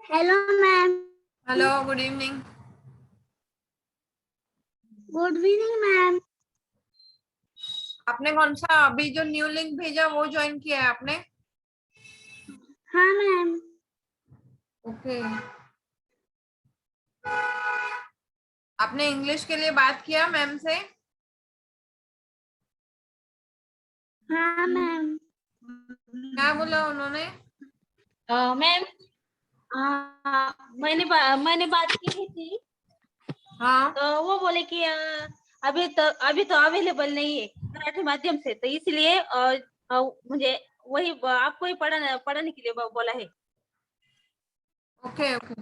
Hello ma'am. Hello, good evening. Good evening ma'am. आपने कौन सा अभी जो न्यू लिंक भेजा वो ज्वाइन किया है आपने? हाँ मैम। ओके। आपने इंग्लिश के लिए बात किया मैम से? हाँ मैम। क्या बोला उन्होंने? मैम मैंने बात की थी। हाँ, तो वो बोले कि अभी तो अवेलेबल नहीं है मराठी माध्यम से, तो इसलिए मुझे वही आपको ही पढ़ाने के लिए बोला है। Okay okay.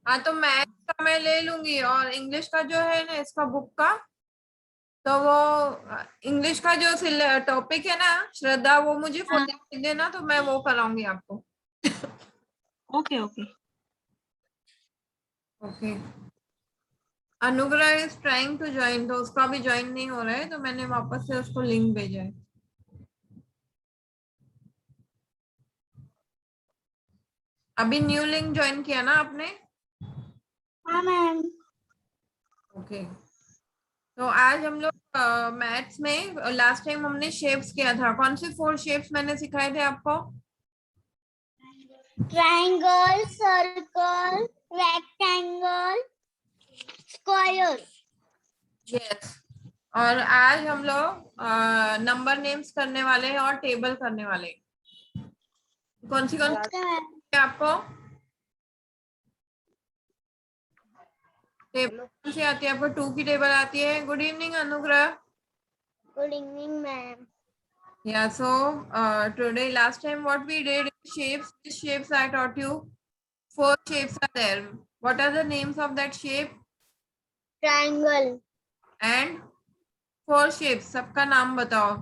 हाँ, तो मैथ्स का मैं ले लूंगी और इंग्लिश का जो है ना इसका बुक का, तो वो इंग्लिश का जो टॉपिक है ना श्रद्धा, वो मुझे फोटो हाँ, भेज देना तो मैं वो कराऊंगी आपको। Okay okay. ओके। अनुग्रह इज ट्राइंग टू ज्वाइन, तो उसका भी ज्वाइन नहीं हो रहा है, तो मैंने वापस से उसको लिंक भेजा है। अभी न्यू लिंक ज्वाइन किया ना आपने? हाँ मैम। ओके। तो आज हम लोग मैथ्स में लास्ट टाइम हमने शेप्स किया था। कौन से 4 शेप्स मैंने सिखाए थे आपको? Triangle, circle, rectangle, square. Yes. और आज हम लोग नंबर नेम्स करने वाले हैं और टेबल करने वाले हैं। कौन सी ओके मैम। आपको टेबल कौन सी आती है? आपको 2 की टेबल आती है। गुड इवनिंग अनुग्रह। Good evening ma'am. Yeah, so today, last time what we did is shapes. Which shapes I taught you? 4 shapes are there. What are the names of that shape? Triangle, And 4 shapes. सबका नाम बताओ।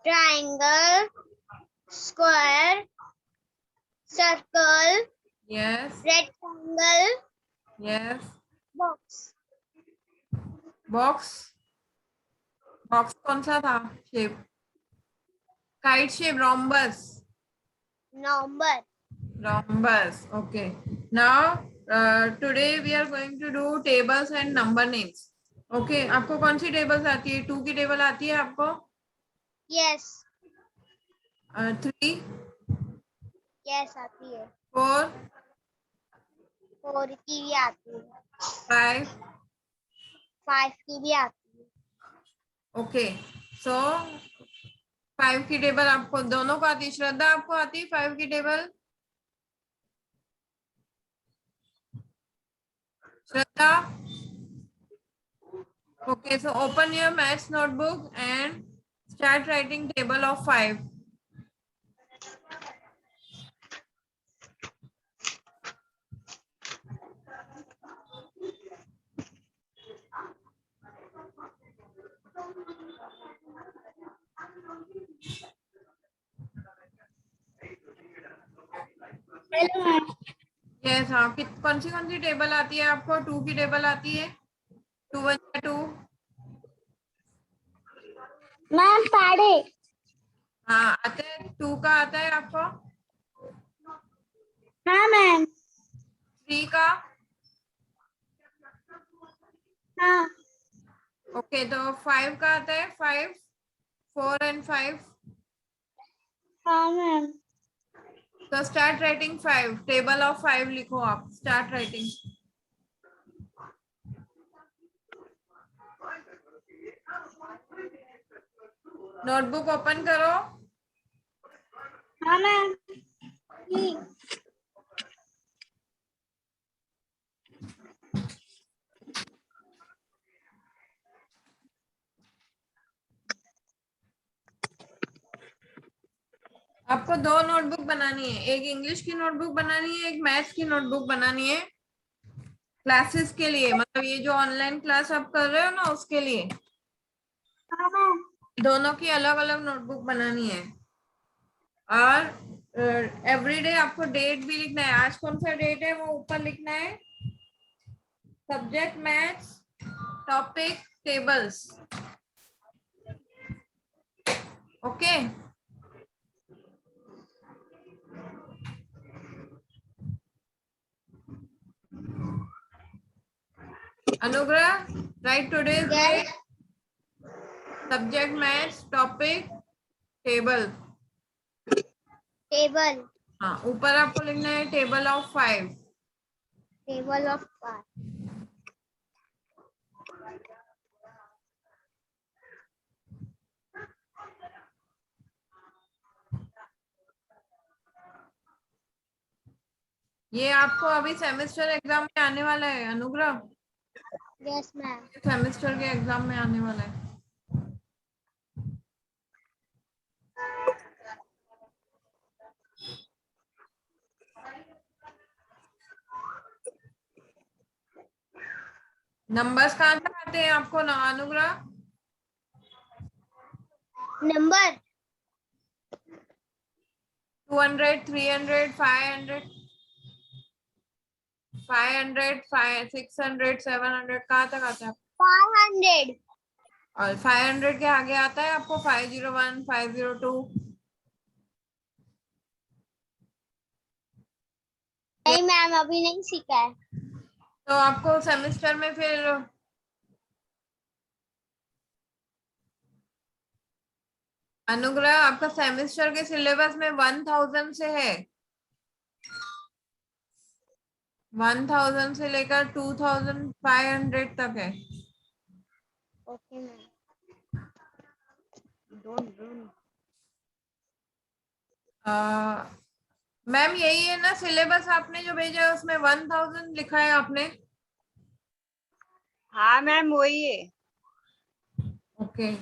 Triangle, square, circle, Yes, rectangle, yes. Box. Box. Box कौन सा था shape? Kite shape, rhombus. Number. Rhombus. Okay. Now, today we are going to do tables and number names. Okay. आपको कौन सी tables आती है? 2 की table आती है आपको? यस। 3, यस आती है। 4, 4 की भी आती है। 5. 5 की भी आती है। ओके। सो 5 की टेबल आपको दोनों को आती है। श्रद्धा, आपको आती है 5 की table? Shraddha? Okay, so open your maths notebook and start writing table of 5. Hello ma'am. Yes, हाँ। कौन सी टेबल आती है आपको? 2 की टेबल आती है? 2 1 2। मैम साढ़े। हाँ, आता है। 2 का आता है आपको? हाँ मैम। 3 का? हाँ। ओके, तो 5 का आता है? 5, 4 and 5। हाँ मैम। तो स्टार्ट राइटिंग 5। टेबल ऑफ 5 लिखो आप। Start writing. नोटबुक ओपन करो। हाँ मैम। आपको 2 नोटबुक बनानी है। एक इंग्लिश की नोटबुक बनानी है, एक मैथ्स की नोटबुक बनानी है। क्लासेस के लिए, मतलब ये जो ऑनलाइन क्लास आप कर रहे हो ना, उसके लिए हाँ मैम। दोनों की अलग अलग नोटबुक बनानी है। और एवरीडे आपको डेट भी लिखना है। आज कौन सा डेट है वो ऊपर लिखना है। Subject maths, topic tables. Okay. Anugrah, write today's Yes. date, subject maths, topic table. Table. हाँ, ऊपर आपको लिखना है टेबल ऑफ 5. Table of 5. ये आपको अभी सेमेस्टर एग्जाम में आने वाला है अनुग्रह, Yes, ma'am. सेमेस्टर के एग्जाम में आने वाला है. नंबर्स कहाँ तक आते हैं आपको ना अनुग्रह? Number 200, 300, 500, 600, 700 कहाँ तक आता है? 500. और 500 के आगे आता है आपको 501, 502? नहीं मैम, अभी नहीं सीखा है. तो आपको सेमेस्टर में फिर अनुग्रह आपका सेमेस्टर के सिलेबस में 1000 से है, 1000 से लेकर 2500 तक है. Okay ma'am. मैम यही है ना सिलेबस आपने जो भेजा है उसमें 1000 लिखा है आपने? हाँ मैम वही है. Okay.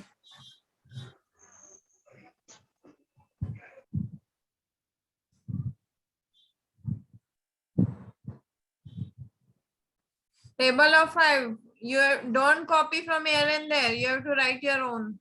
Table of 5. You don't copy from here and there. You have to write your own.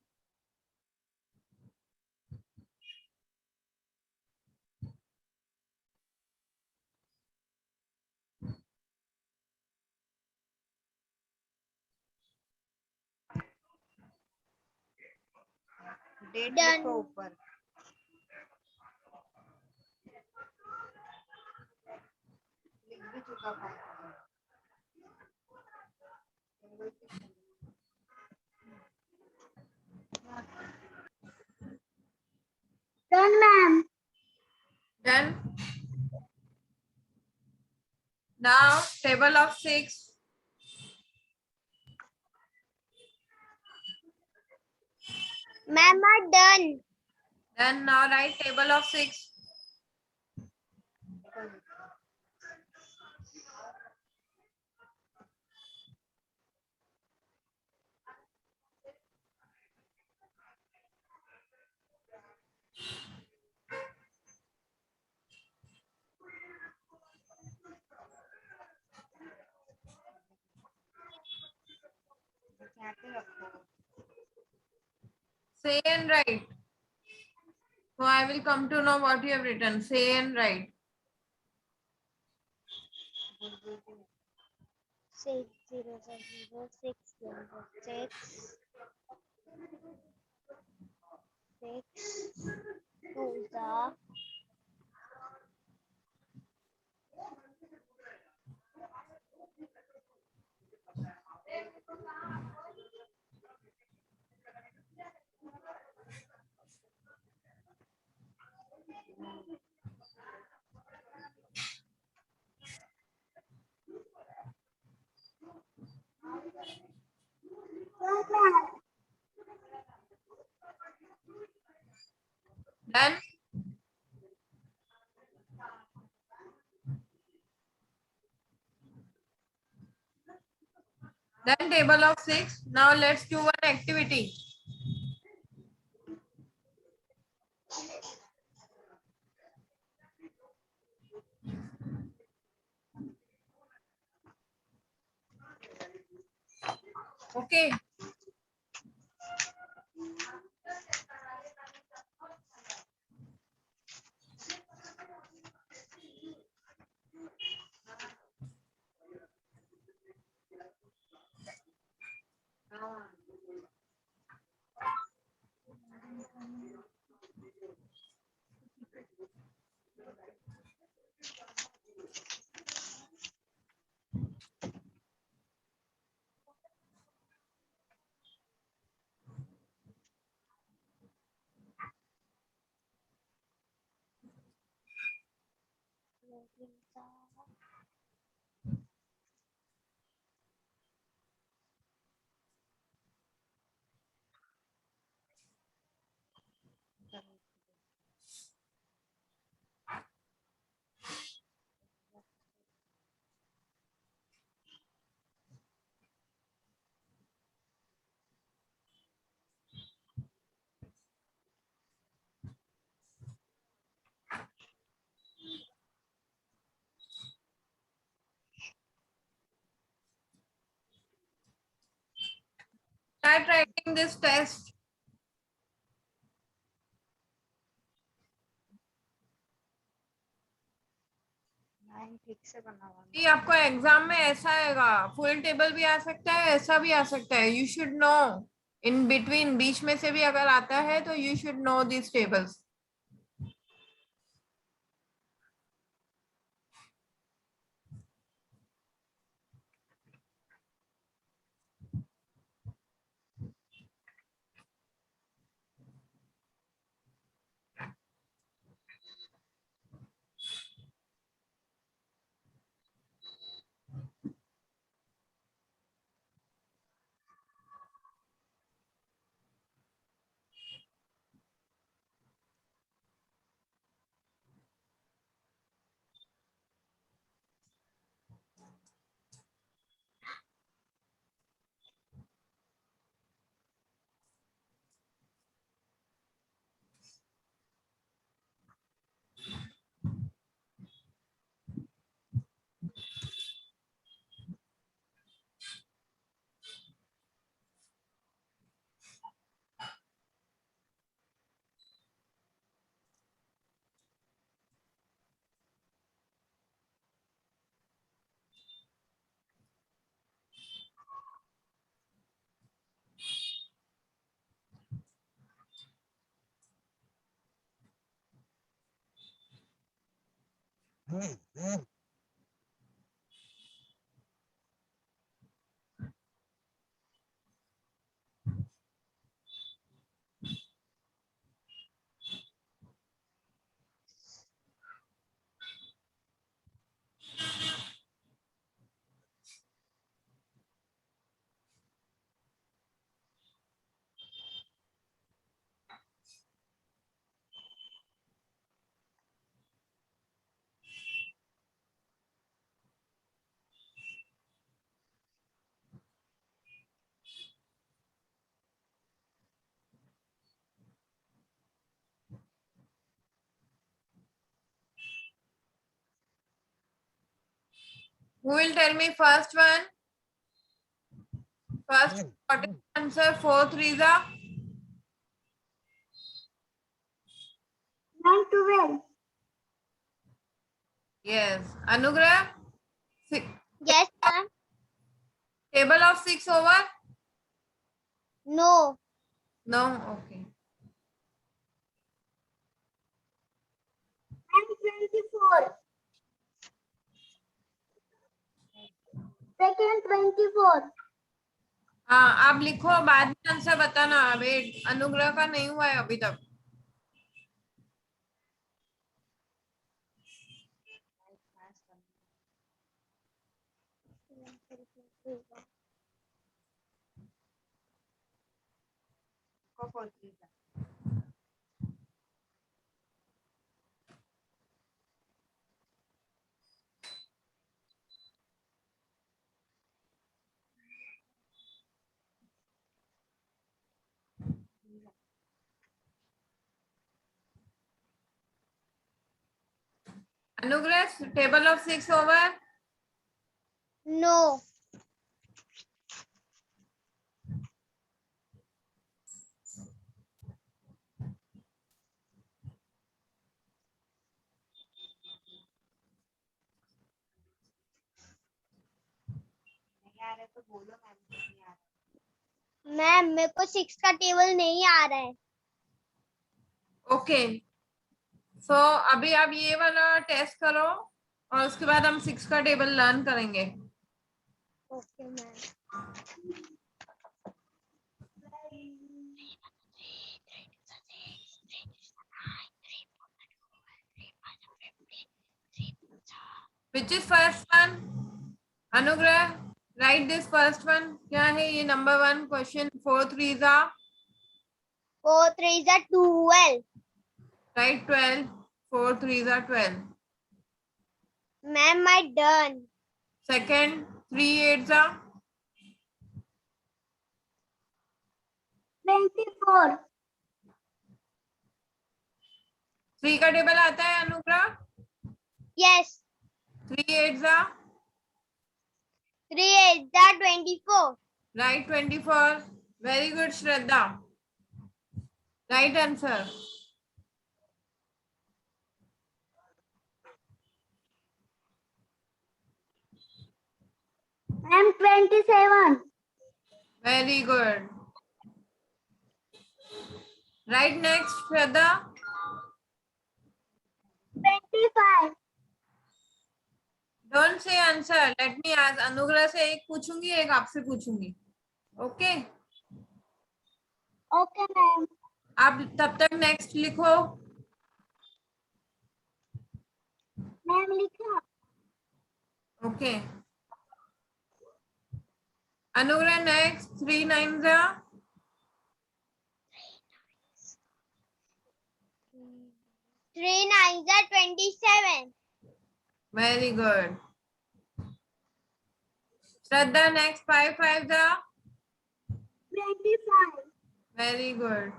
Date Done. लिखो ऊपर. लिख भी चुका था. Done ma'am. Then now table of 6. Ma'am are done. Then now write table of 6. यहाँ पे रखो. Say and write. So I will come to know what you have written. Say and write. 6 0 0 6 0 6 6 2 the Done. Then table of 6. Now let's do one activity. Okay. this test. Line ठीक से बना हुआ ये आपको exam में ऐसा आएगा, full table भी आ सकता है, ऐसा भी आ सकता है. You should know in between, बीच में से भी अगर आता है तो you should know this tables. Who will tell me first one? First, what is the answer? 4 3s are? 9 12. Yes. Anugrah? Yes, ma'am. Table of 6 over? No. No. Okay. 24. Second 24. हाँ, आप लिखो, बाद में आंसर बताना. वेट, अनुग्रह का नहीं हुआ है अभी तक. को 4 3 का Anugrah, table of 6 over? No. नहीं आ रहा तो बोलो मैम को नहीं आ रहा. मैम मेरे को 6 का टेबल नहीं आ रहा है. ओके. सो अभी आप ये वाला टेस्ट करो और उसके बाद हम 6 का टेबल लर्न करेंगे. Okay ma'am. Which is first one? Anugrah, write this first one. क्या है ये? number 1 question. 4 3s are? 4 3s are 12. Write 12. 4 3s are 12. Ma'am, I done. Second, 3 8s are? 24. 3 का टेबल आता है अनुग्रह? Yes. 3 8s are? 3 8s are 24. Write 24. Very good, Shraddha. Right answer. Ma'am, 27. Very good. Right next, Shraddha. 25. Don't say answer. Let me ask. अनुग्रह से एक पूछूंगी, एक आपसे पूछूंगी. ओके? Okay, ma'am. आप तब तक नेक्स्ट लिखो. Ma'am, लिखा. ओके. अनुग्रह नेक्स्ट. 3 9 जा. 3 9s are 27. Very good. Shraddha next. 5 5 जा. 25. Very good.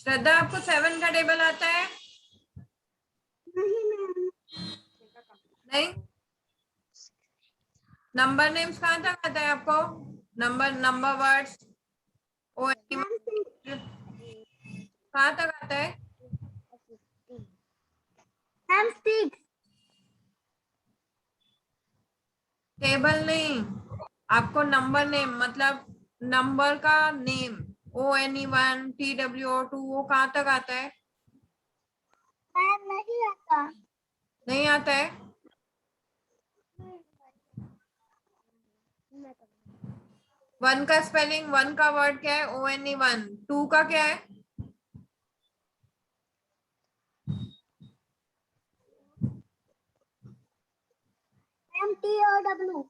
श्रद्धा, आपको 7 का टेबल आता है? नहीं मैम. नहीं. नंबर नेम्स कहाँ तक आता है आपको? नंबर वर्ड्स ओ कहाँ तक आता है? मैम 6. टेबल नहीं, आपको नंबर नेम मतलब नंबर का नेम ONE1 TWO2 वो कहाँ तक आता है? मैम नहीं आता. नहीं आता है. 1 का स्पेलिंग, 1 का वर्ड क्या है? ONE1. 2 का क्या है? Ma'am TOW.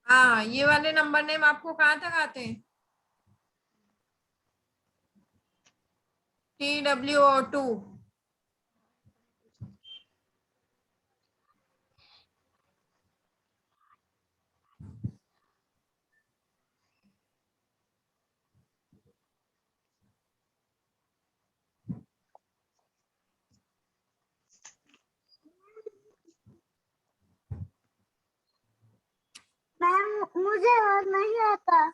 हाँ, ये वाले नंबर नेम आपको कहाँ तक आते हैं? TWO2. मैम मुझे और नहीं आता.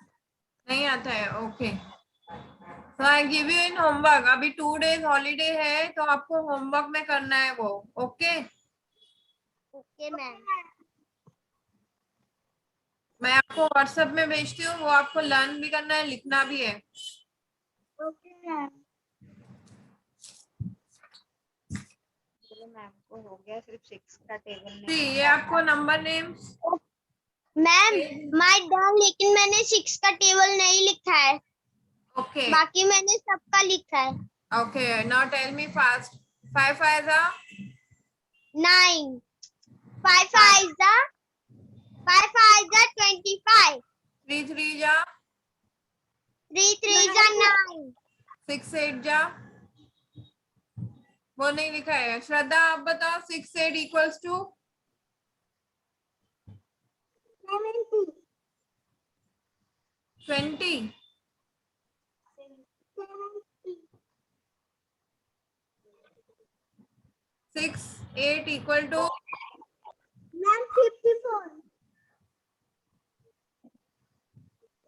नहीं आता है. ओके. तो I give you in homework. अभी 2 days हॉलीडे है तो आपको होमवर्क में करना है वो. ओके. Okay ma'am. मैं आपको व्हाट्सएप में भेजती हूँ, वो आपको लर्न भी करना है, लिखना भी है. Okay ma'am. चलो मैम को हो गया, सिर्फ 6 का टेबल जी, नहीं. ये आपको number names. Ma'am my done, लेकिन मैंने 6 का टेबल नहीं लिखा है. ओके. बाकी मैंने सबका लिखा है. Okay. Now tell me fast. 5 5 जा. 9. 5 5 जा. 5 5 जा 25. 3 3 जा. 3 3 जा 9. 6 8 जा. वो नहीं लिखा है. श्रद्धा, आप बताओ. 6 8 equals to 70. 20. 6 8 equal to ma'am 54.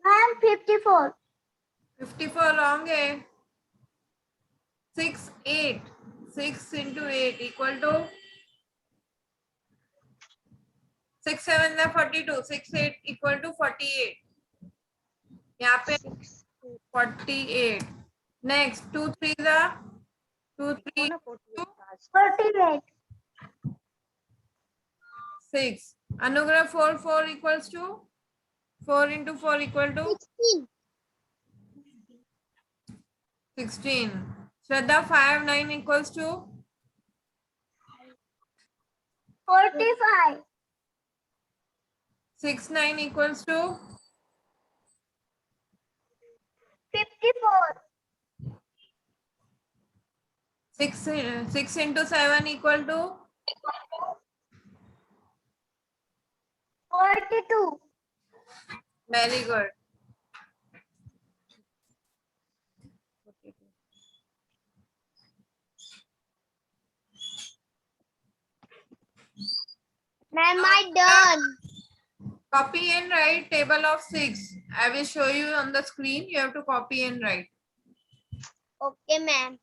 Ma'am 54. 54 wrong है. 6 8. 6 into 8 equal to 6 7 जा 42. 6 8 equal to 48. यहाँ पे 48. नेक्स्ट 2 3 जा 2 3 48. 6. अनुग्रह 4 4 equals to 4 into 4 equal to 16. 16. Shraddha, 5 9 equals to 45. 6 9 equals to 54. 6 into 7 equal to 42. very good. Ma'am, I done. Copy and write table of 6. I will show you on the screen. You have to copy and write. Okay, ma'am.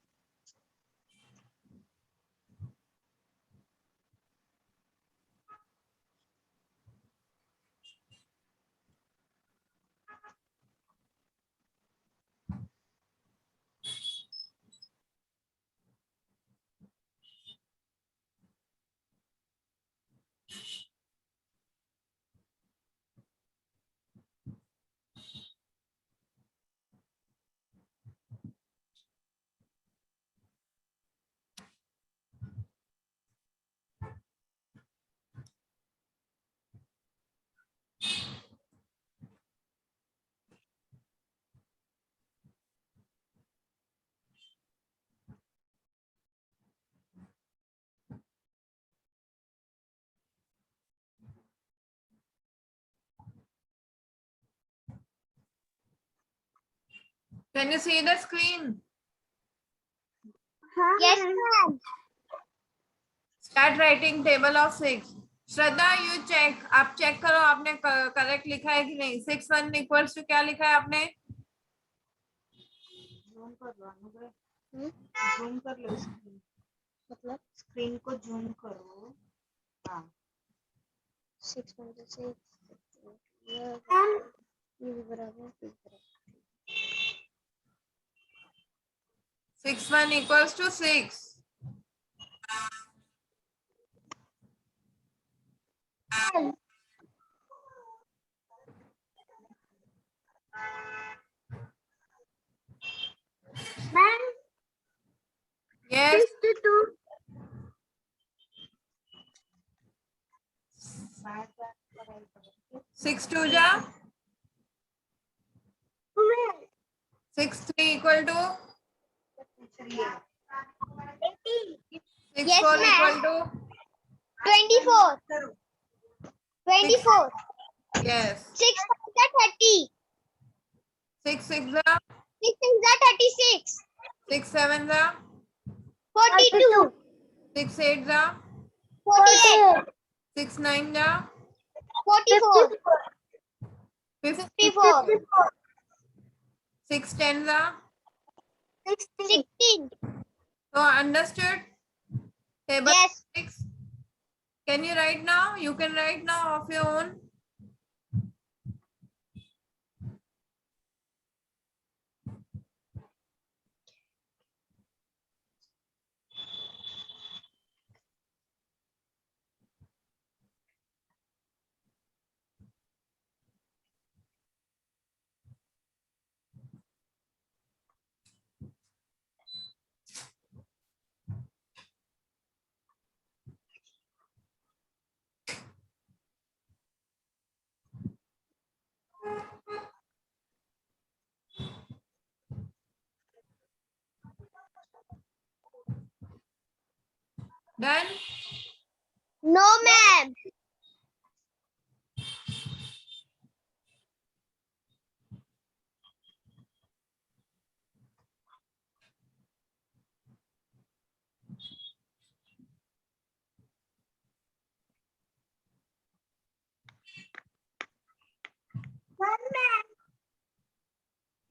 Can you see the screen? Yes, ma'am. Start writing table of 6. Shraddha, you check. आप check करो आपने correct लिखा है कि नहीं. 6 1 equals to क्या लिखा है आपने? जूम कर लो अनुग्रह, हम्म? जूम कर लो स्क्रीन, मतलब स्क्रीन को जूम करो. हाँ 6 1 6 बराबर 6 1 equals to 6. Ma'am, Yes. 62. बाहर जा पढ़ाई करो. 6 2 जा. 6 3 equal to. पूछ रही है. 6 Yes, 4 ma'am. equal to. 24. 24. Yes. 6 5 30. 6 6 जा. 6 6 36. 6 7 जा. 42. 6 8 जा. 48. 6 9 जा. 44. 54. 54. 6 10 जा. 16. So understood? Table Yes. 6. Can you write now? You can write now of your own. Done? No, ma'am.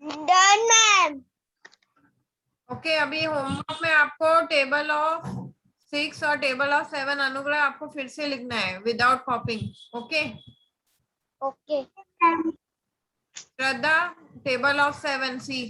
Done, ma'am. Okay, अभी होमवर्क में आपको टेबल ऑफ 6 और टेबल ऑफ 7 अनुग्रह आपको फिर से लिखना है without copying. Okay Okay. Shraddha, table of 7 सी.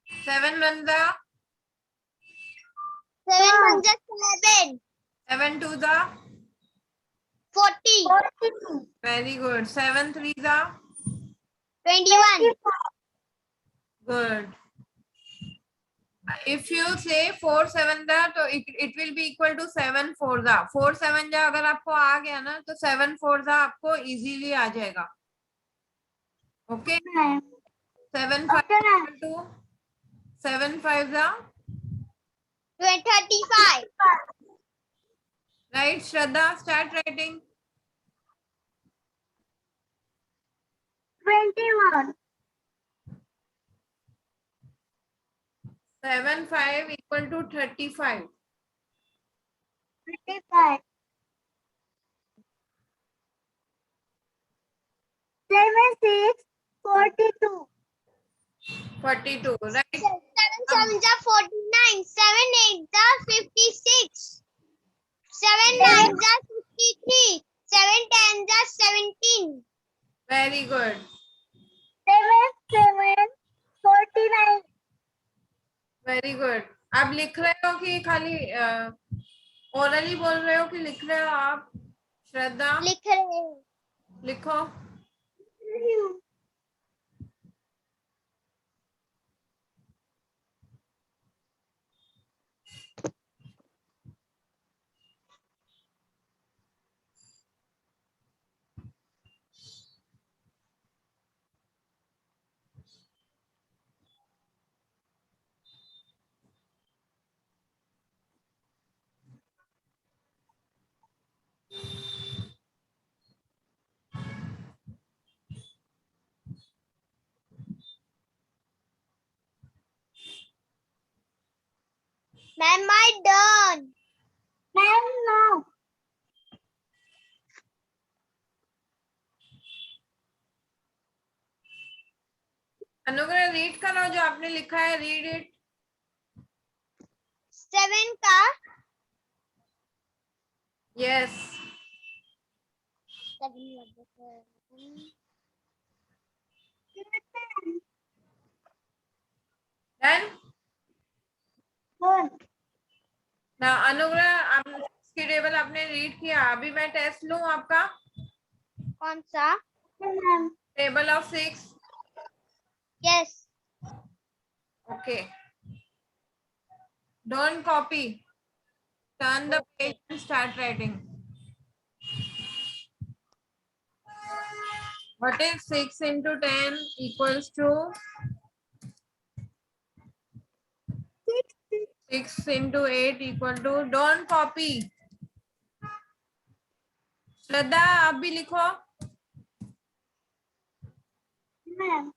सेवन वन जा. 7 1 11. 7 2 जा. 40. Very good. 7 3 जा. 21. Good. If you say 4 7 जा तो it will be equal to 7 4 जा 4 7 जा अगर आपको आ गया ना तो 7 4 जा आपको easily आ जाएगा. Okay. 7 5 equal to 7 5 जा 35. right. Shraddha, start writing. 21. 7 5 equal to 35. 35. 7 6 42. 42, right? 7 7 जा 49. 7 8 जा 56. 7 9 जा 53. 7 10 जा 17. Very good. 7 7 49. Very good. आप लिख रहे हो कि खाली ओरली बोल रहे हो कि लिख रहे हो आप? श्रद्धा, लिख रहे हैं. लिखो. Ma'am, my turn. Ma'am, no. अनुग्रह रीड करो जो आपने लिखा है. Read it. 7 का यस. 7 डन. ना अनुग्रह आप इसकी टेबल आपने रीड किया. अभी मैं टेस्ट लूं आपका. कौन सा? Table of 6. Yes. Okay. Don't copy. Turn the page and start writing. What is 6 into 10 equals to 6 into 8 equal to. Don't copy. श्रद्धा आप भी लिखो. Ma'am.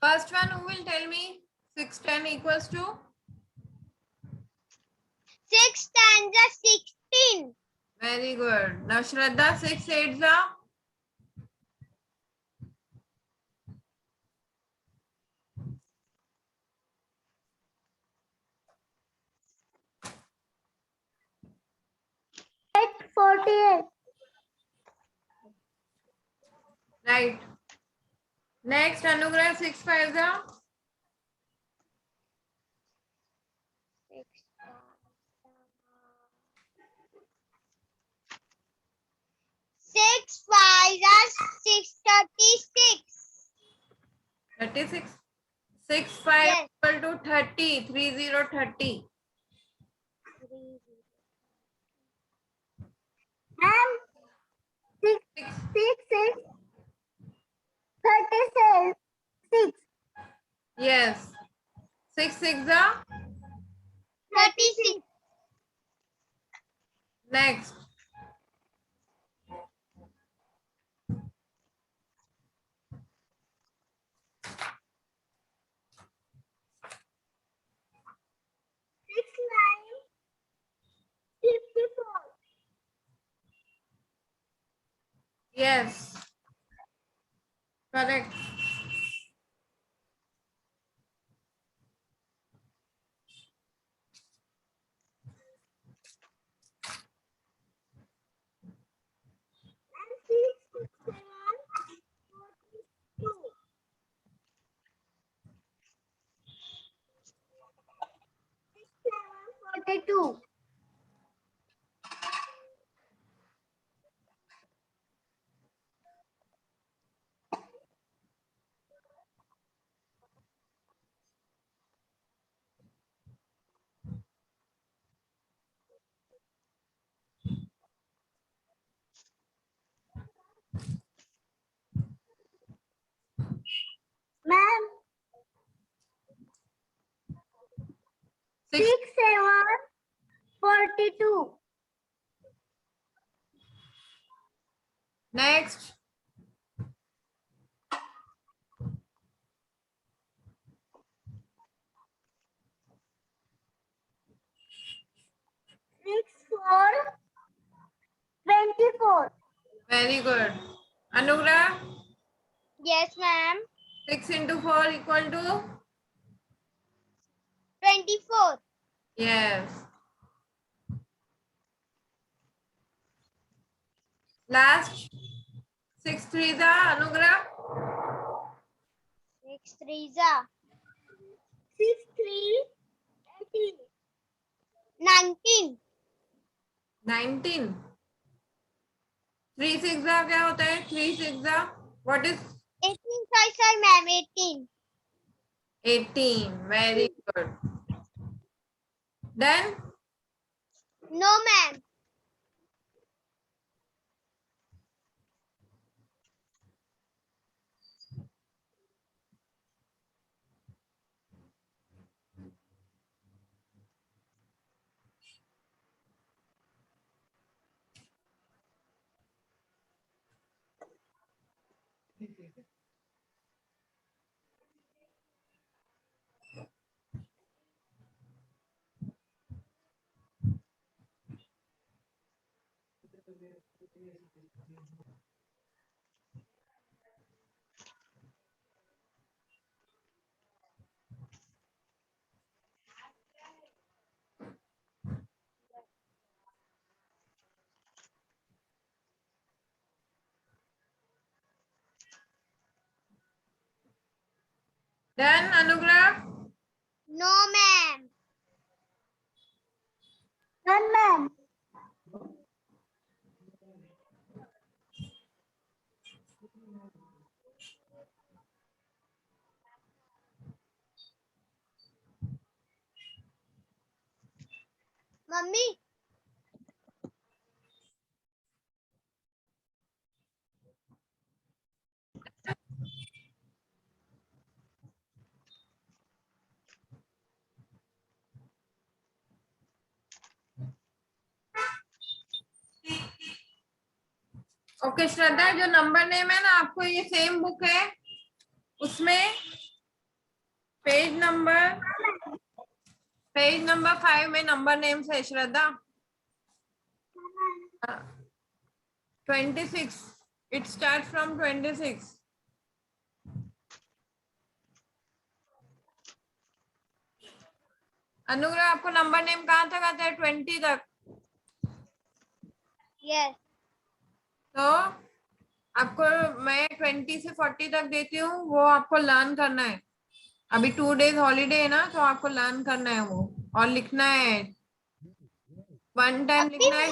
First one, who will tell me 6 10 equals to? 6 10 जा 16. Very good. Now Shraddha, 6 8 जा. 48. Right. Next, Anugrah, 6 5 जा. 6 6 5 are 636. 36. 6 5 Yes. equal to 30. 30 30. And 6 6. 6 is 36. Yes. 6 6 are 36. next. 6 9 54. Yes. Correct. And 6 6 7 42. 6 7 42. Ma'am, 6. 6 7 42. Next. 6 4 24. Very good. Anugrah. Yes, ma'am. 6 into 4 equal to? 24. Yes. Last. 6 3 the Anugrah. 6 3 are 6 3 18. 19. 19. 3 6 का क्या होता है? 3 6 का what is 18, sorry, ma'am, 18. 18? Very good. Then No, ma'am. Anugrah. No, ma'am. None, ma'am. Mummy. Okay Shraddha, जो number name है ना आपको ये सेम बुक है, उसमें पेज नंबर 5 में नंबर नेम्स है श्रद्धा. 26. It starts from 26. अनुग्रह आपको नंबर नेम कहाँ तक आता है? 20 तक. Yes. तो आपको मैं 20 से 40 तक देती हूँ, वो आपको लर्न करना है. अभी 2 days हॉलीडे है ना, तो आपको लर्न करना है वो और लिखना है. 1 टाइम लिखना है.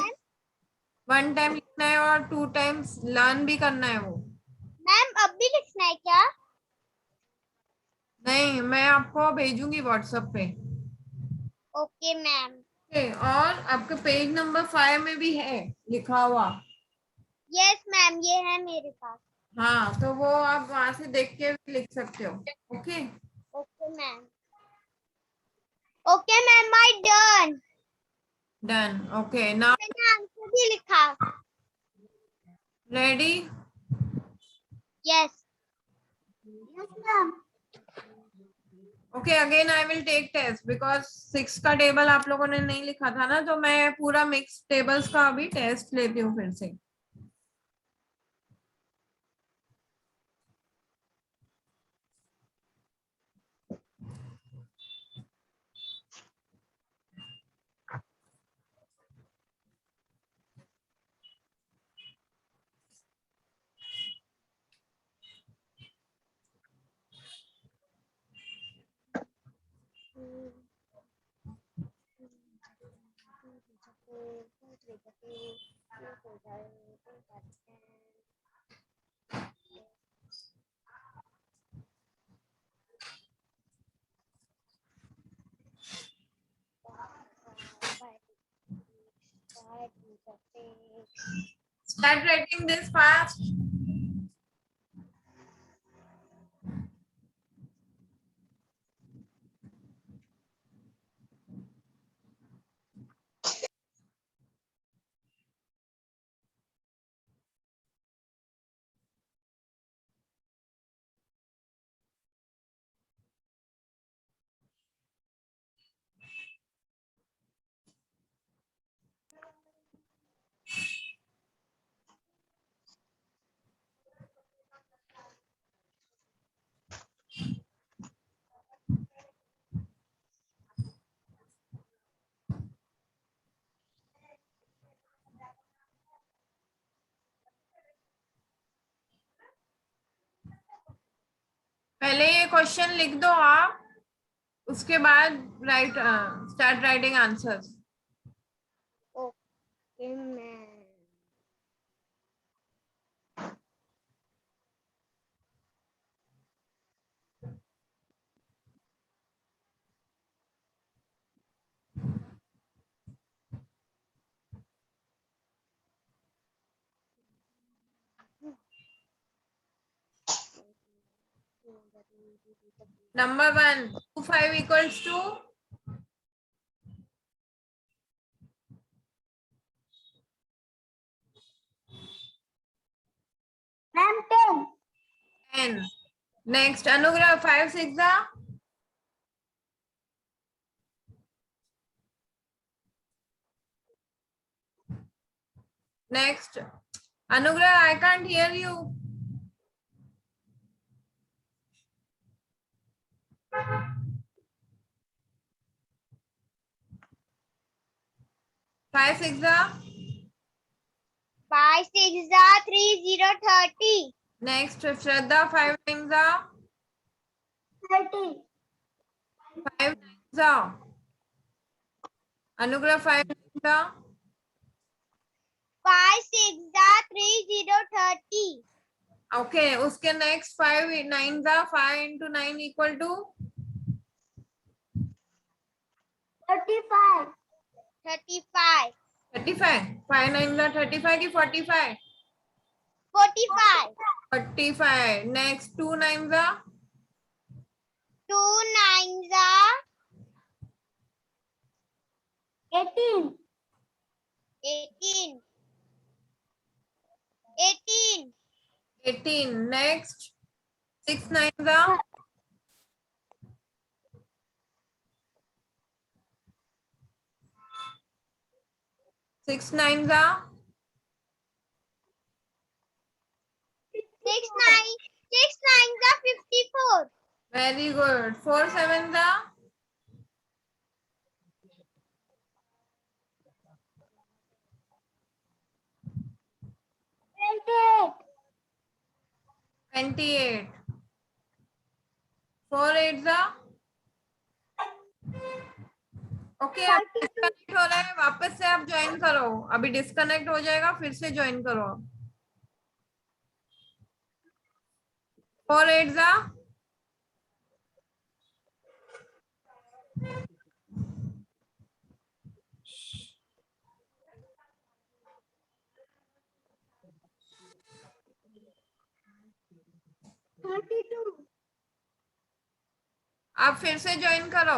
1 टाइम लिखना है और 2 टाइम्स लर्न भी करना है वो। मैम अब भी लिखना है क्या? नहीं, मैं आपको भेजूंगी व्हाट्सएप पे। Okay ma'am. ओके, और आपके पेज नंबर 5 में भी है लिखा हुआ। यस मैम, ये है मेरे पास। हाँ, तो वो आप वहां से देख के भी लिख सकते हो। Okay. Okay ma'am. Okay ma'am, I done. Done. Okay, now मैंने आंसर भी लिखा। Ready. Yes. Yes ma'am. Okay, again I will take test because 6 का टेबल आप लोगों ने नहीं लिखा था ना, तो मैं पूरा मिक्स टेबल्स का अभी टेस्ट लेती हूँ फिर से। Start writing this fast. पहले ये क्वेश्चन लिख दो आप, उसके बाद right start writing answers. Okay ma'am. Number 1, 2 5 equals to ma'am 10। 10. Next, Anugrah, 5 6 are? Next, Anugrah, I can't hear you. Five six are? 5 6 are 30 30. Next, Shraddha, 5 9 are? 30. 5 9 are? Anugrah, 5 9 are? 5 6 are 30 30. Okay, उसके next 5 9 are? 5 into 9 equal to? 35. 35. 35. 5 9 are 35 की 45? 45. 45. Next, 2 9 are? 2 9s are 18. 18. 18. 18. Next, 6 9 are? 6 9 are? 6 9. 6 9s are 54. Very good. 4 7 are? 28. 28. 4 8 are? Okay, अब 42. disconnect disconnect हो रहा है, वापस से आप join करो, अभी डिस्कनेक्ट हो जाएगा, फिर से ज्वाइन करो। 4 8 जा 32. आप फिर से ज्वाइन करो।